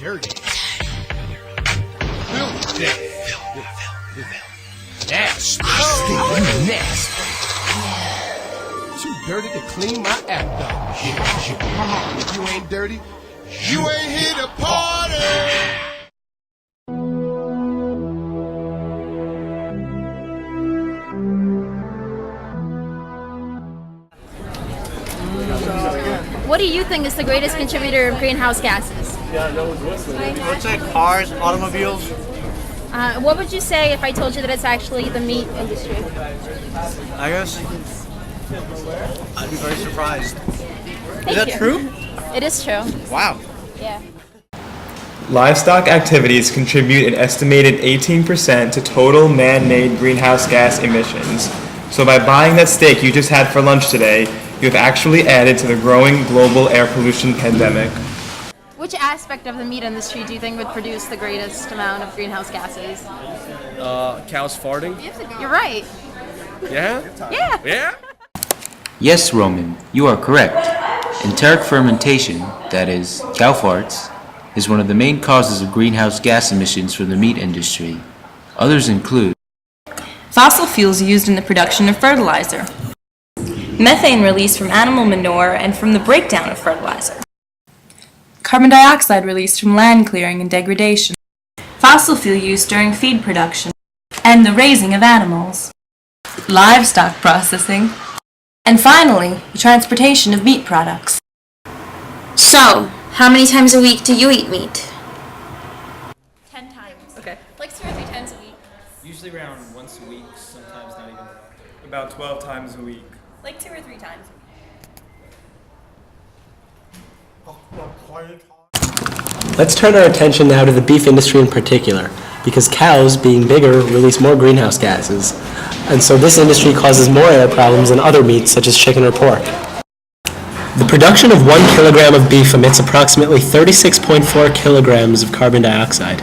dirty. Filthy. Nasty. Nasty. Too dirty to clean my act up. If you ain't dirty, you ain't here to party. What do you think is the greatest contributor of greenhouse gases? Let's say cars, automobiles. What would you say if I told you that it's actually the meat industry? I guess I'd be very surprised. Thank Is that you. true? It is true. Wow. Yeah. Livestock activities contribute an estimated 18% to total man-made greenhouse gas emissions. So by buying that steak you just had for lunch today, you have actually added to the growing global air pollution pandemic. Which aspect of the meat industry do you think would produce the greatest amount of greenhouse gases? Cows farting? You're right. Yeah? Yeah. Yeah? Yes, Roman, you are correct. Enteric fermentation, that is, cow farts, is one of the main causes of greenhouse gas emissions from the meat industry. Others include fossil fuels used in the production of fertilizer, methane released from animal manure and from the breakdown of fertilizer, carbon dioxide released from land clearing and degradation, fossil fuel use during feed production, and the raising of animals, livestock processing, and finally, the transportation of meat products. So, how many times a week do you eat meat? 10 times. Okay. Like 2 or 3 times a week. Usually around once a week, sometimes not even. About 12 times a week. Like 2 or 3 times. Let's turn our attention now to the beef industry in particular, because cows, being bigger, release more greenhouse gases, and so this industry causes more air problems than other meats such as chicken or pork. The production of 1 kilogram of beef emits approximately 36.4 kilograms of carbon dioxide.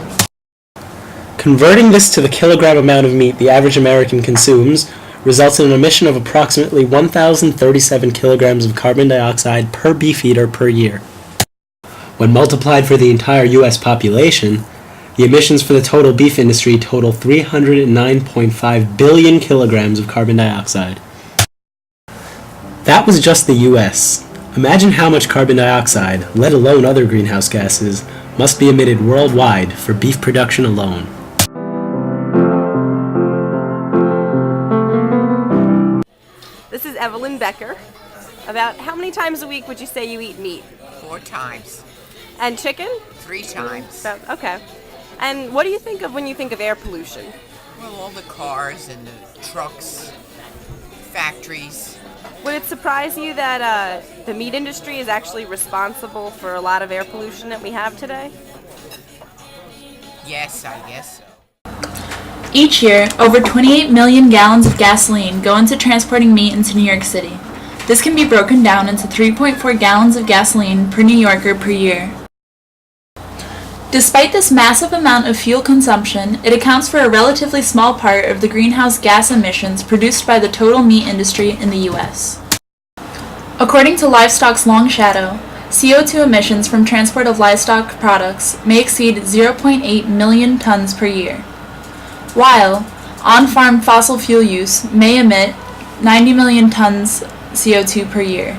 Converting this to the kilogram amount of meat the average American consumes results in an emission of approximately 1,037 kilograms of carbon dioxide per beef eater per year. When multiplied for the entire U.S. population, the emissions for the total beef industry total 309.5 billion kilograms of carbon dioxide. That was just the U.S. Imagine how much carbon dioxide, let alone other greenhouse gases, must be emitted worldwide for beef production alone. This is Evelyn Becker. About how many times a week would you say you eat meat? 4 times. And chicken? 3 times. Okay. And what do you think of when you think of air pollution? Well, all the cars and the trucks, factories. Would it surprise you that the meat industry is actually responsible for a lot of air pollution that we have today? Yes, I guess so. Each year, over 28 million gallons of gasoline go into transporting meat into New York City. This can be broken down into 3.4 gallons of gasoline per New Yorker per year. Despite this massive amount of fuel consumption, it accounts for a relatively small part of the greenhouse gas emissions produced by the total meat industry in the U.S. According to Livestock's Long Shadow, CO2 emissions from transport of livestock products may exceed 0.8 million tons per year, while on-farm fossil fuel use may emit 90 million tons CO2 per year.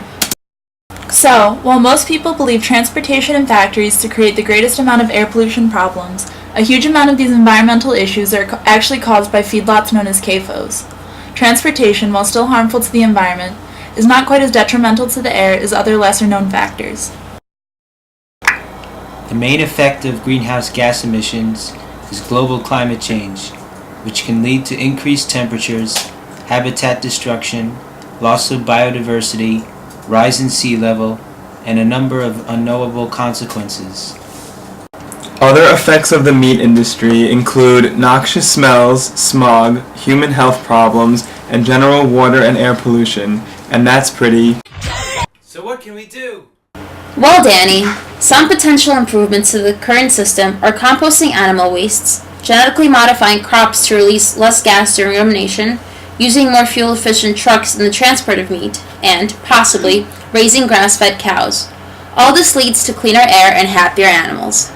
So, while most people believe transportation and factories to create the greatest amount of air pollution problems, a huge amount of these environmental issues are actually caused by feedlots known as CAFOs. Transportation, while still harmful to the environment, is not quite as detrimental to the air as other lesser-known factors. the main effect of greenhouse gas emissions is global climate change, which can lead to increased temperatures, habitat destruction, loss of biodiversity, rise in sea level, and a number of unknowable consequences. Other effects of the meat industry include noxious smells, smog, human health problems, and general water and air pollution, and that's pretty. So what can we do? Well, Danny, some potential improvements to the current system are composting animal wastes, genetically modifying crops to release less gas during rumination, using more fuel-efficient trucks in the transport of meat, and, possibly, raising grass-fed cows. All this leads to cleaner air and happier animals.